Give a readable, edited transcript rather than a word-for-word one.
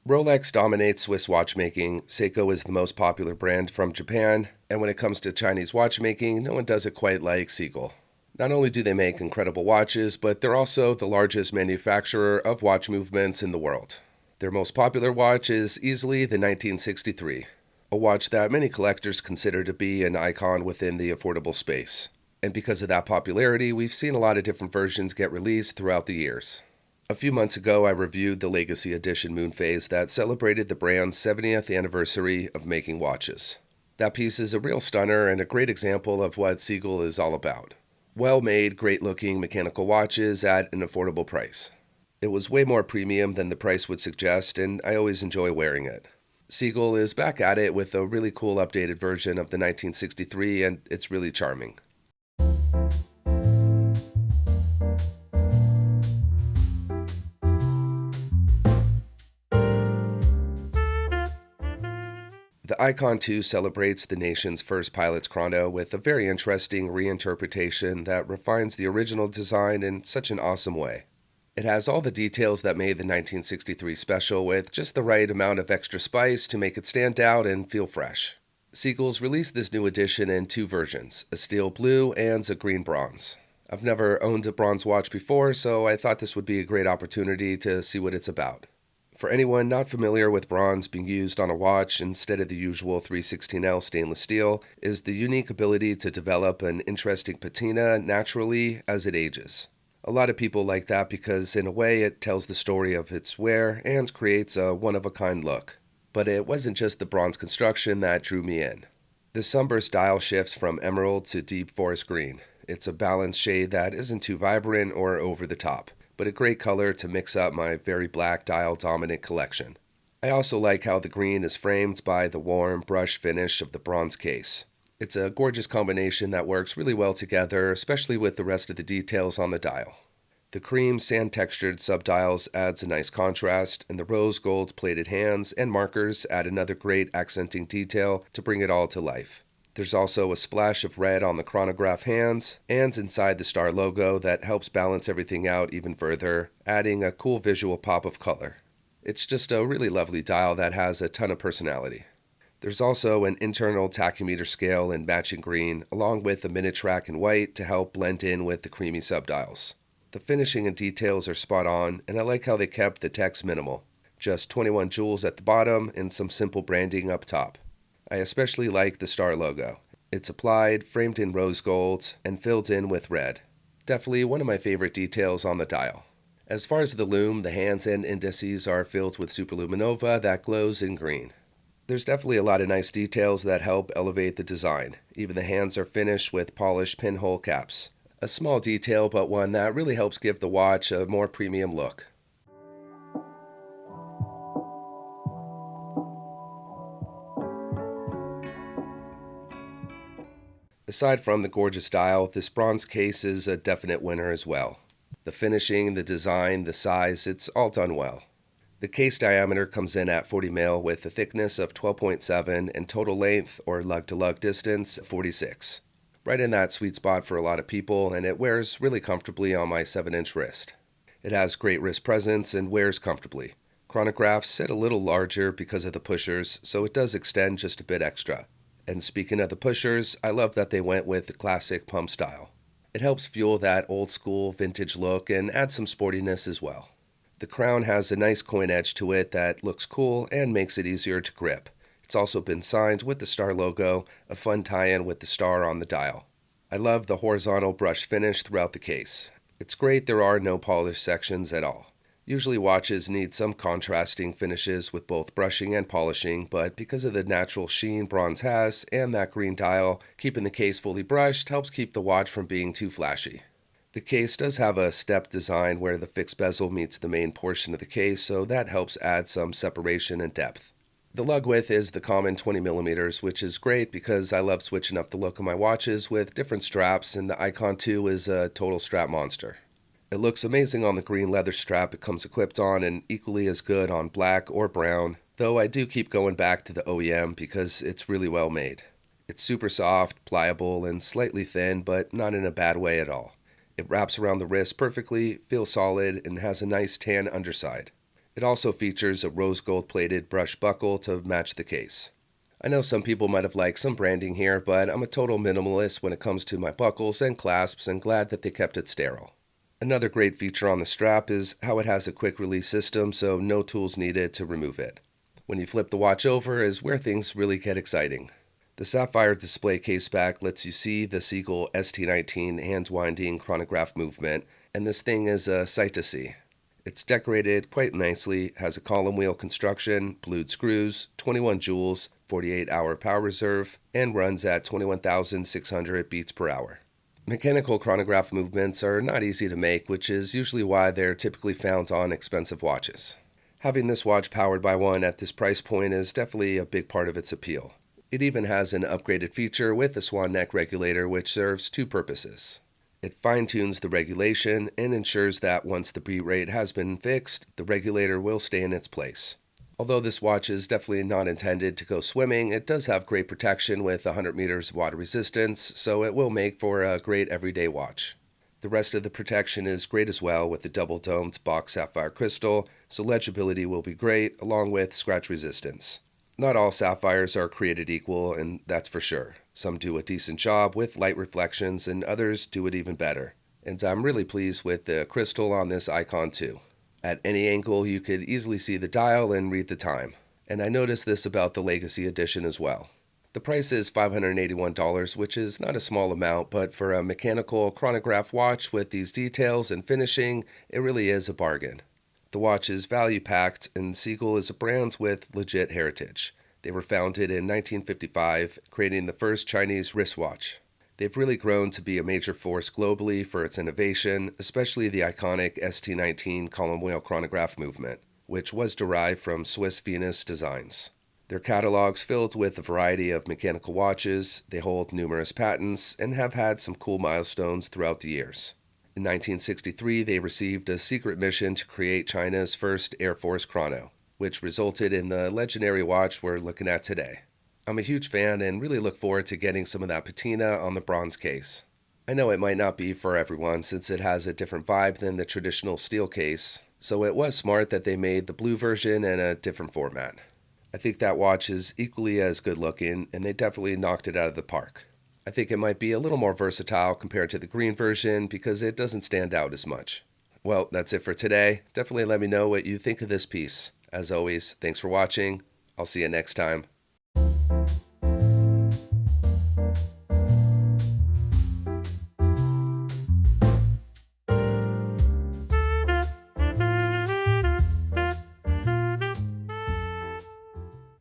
Rolex dominates Swiss watchmaking, Seiko is the most popular brand from Japan, and when it comes to Chinese watchmaking, no one does it quite like Seagull. Not only do they make incredible watches, but they're also the largest manufacturer of watch movements in the world. Their most popular watch is easily the 1963, a watch that many collectors consider to be an icon within the affordable space. And because of that popularity, we've seen a lot of different versions get released throughout the years. A few months ago, I reviewed the Legacy Edition moon phase that celebrated the brand's 70th anniversary of making watches. That piece is a real stunner and a great example of what Seagull is all about. Well-made, great-looking mechanical watches at an affordable price. It was way more premium than the price would suggest, and I always enjoy wearing it. Seagull is back at it with a really cool updated version of the 1963, and it's really charming. The Icon 2 celebrates the nation's first pilot's chrono with a very interesting reinterpretation that refines the original design in such an awesome way. It has all the details that made the 1963 special with just the right amount of extra spice to make it stand out and feel fresh. Seagull's released this new edition in two versions, a steel blue and a green bronze. I've never owned a bronze watch before, so I thought this would be a great opportunity to see what it's about. For anyone not familiar with bronze being used on a watch instead of the usual 316L stainless steel is the unique ability to develop an interesting patina naturally as it ages. A lot of people like that because in a way it tells the story of its wear and creates a one-of-a-kind look. But it wasn't just the bronze construction that drew me in. The sunburst dial shifts from emerald to deep forest green. It's a balanced shade that isn't too vibrant or over the top, but a great color to mix up my very black dial-dominant collection. I also like how the green is framed by the warm brush finish of the bronze case. It's a gorgeous combination that works really well together, especially with the rest of the details on the dial. The cream sand-textured subdials adds a nice contrast, and the rose gold plated hands and markers add another great accenting detail to bring it all to life. There's also a splash of red on the chronograph hands and inside the star logo that helps balance everything out even further, adding a cool visual pop of color. It's just a really lovely dial that has a ton of personality. There's also an internal tachymeter scale in matching green, along with a minute track in white to help blend in with the creamy subdials. The finishing and details are spot on, and I like how they kept the text minimal. Just 21 jewels at the bottom and some simple branding up top. I especially like the star logo. It's applied, framed in rose gold, and filled in with red. Definitely one of my favorite details on the dial. As far as the lume, the hands and indices are filled with superluminova that glows in green. There's definitely a lot of nice details that help elevate the design. Even the hands are finished with polished pinhole caps. A small detail, but one that really helps give the watch a more premium look. Aside from the gorgeous dial, this bronze case is a definite winner as well. The finishing, the design, the size, it's all done well. The case diameter comes in at 40 mil with a thickness of 12.7 and total length or lug-to-lug distance 46. Right in that sweet spot for a lot of people, and it wears really comfortably on my 7-inch wrist. It has great wrist presence and wears comfortably. Chronographs sit a little larger because of the pushers, so it does extend just a bit extra. And speaking of the pushers, I love that they went with the classic pump style. It helps fuel that old school vintage look and add some sportiness as well. The crown has a nice coin edge to it that looks cool and makes it easier to grip. It's also been signed with the star logo, a fun tie-in with the star on the dial. I love the horizontal brush finish throughout the case. It's great there are no polished sections at all. Usually watches need some contrasting finishes with both brushing and polishing, but because of the natural sheen bronze has and that green dial, keeping the case fully brushed helps keep the watch from being too flashy. The case does have a step design where the fixed bezel meets the main portion of the case, so that helps add some separation and depth. The lug width is the common 20 millimeters, which is great because I love switching up the look of my watches with different straps, and the Icon 2 is a total strap monster. It looks amazing on the green leather strap it comes equipped on and equally as good on black or brown, though I do keep going back to the OEM because it's really well made. It's super soft, pliable, and slightly thin, but not in a bad way at all. It wraps around the wrist perfectly, feels solid, and has a nice tan underside. It also features a rose gold plated brush buckle to match the case. I know some people might have liked some branding here, but I'm a total minimalist when it comes to my buckles and clasps and glad that they kept it sterile. Another great feature on the strap is how it has a quick release system, so no tools needed to remove it. When you flip the watch over is where things really get exciting. The sapphire display case back lets you see the Seagull ST19 hand-winding chronograph movement, and this thing is a sight to see. It's decorated quite nicely, has a column wheel construction, blued screws, 21 joules, 48-hour power reserve, and runs at 21,600 beats per hour. Mechanical chronograph movements are not easy to make, which is usually why they're typically found on expensive watches. Having this watch powered by one at this price point is definitely a big part of its appeal. It even has an upgraded feature with a swan neck regulator which serves two purposes. It fine-tunes the regulation and ensures that once the beat rate has been fixed, the regulator will stay in its place. Although this watch is definitely not intended to go swimming, it does have great protection with 100 meters of water resistance, so it will make for a great everyday watch. The rest of the protection is great as well with the double-domed box sapphire crystal, so legibility will be great along with scratch resistance. Not all sapphires are created equal, and that's for sure. Some do a decent job with light reflections, and others do it even better. And I'm really pleased with the crystal on this icon too. At any angle, you could easily see the dial and read the time. And I noticed this about the Legacy Edition as well. The price is $581, which is not a small amount, but for a mechanical chronograph watch with these details and finishing, it really is a bargain. The watch is value-packed, and Seagull is a brand with legit heritage. They were founded in 1955, creating the first Chinese wristwatch. They've really grown to be a major force globally for its innovation, especially the iconic ST19 column wheel chronograph movement, which was derived from Swiss Venus designs. Their catalog's filled with a variety of mechanical watches, they hold numerous patents, and have had some cool milestones throughout the years. In 1963, they received a secret mission to create China's first Air Force chrono, which resulted in the legendary watch we're looking at today. I'm a huge fan and really look forward to getting some of that patina on the bronze case. I know it might not be for everyone since it has a different vibe than the traditional steel case, so it was smart that they made the blue version in a different format. I think that watch is equally as good looking, and they definitely knocked it out of the park. I think it might be a little more versatile compared to the green version because it doesn't stand out as much. Well, that's it for today. Definitely let me know what you think of this piece. As always, thanks for watching. I'll see you next time.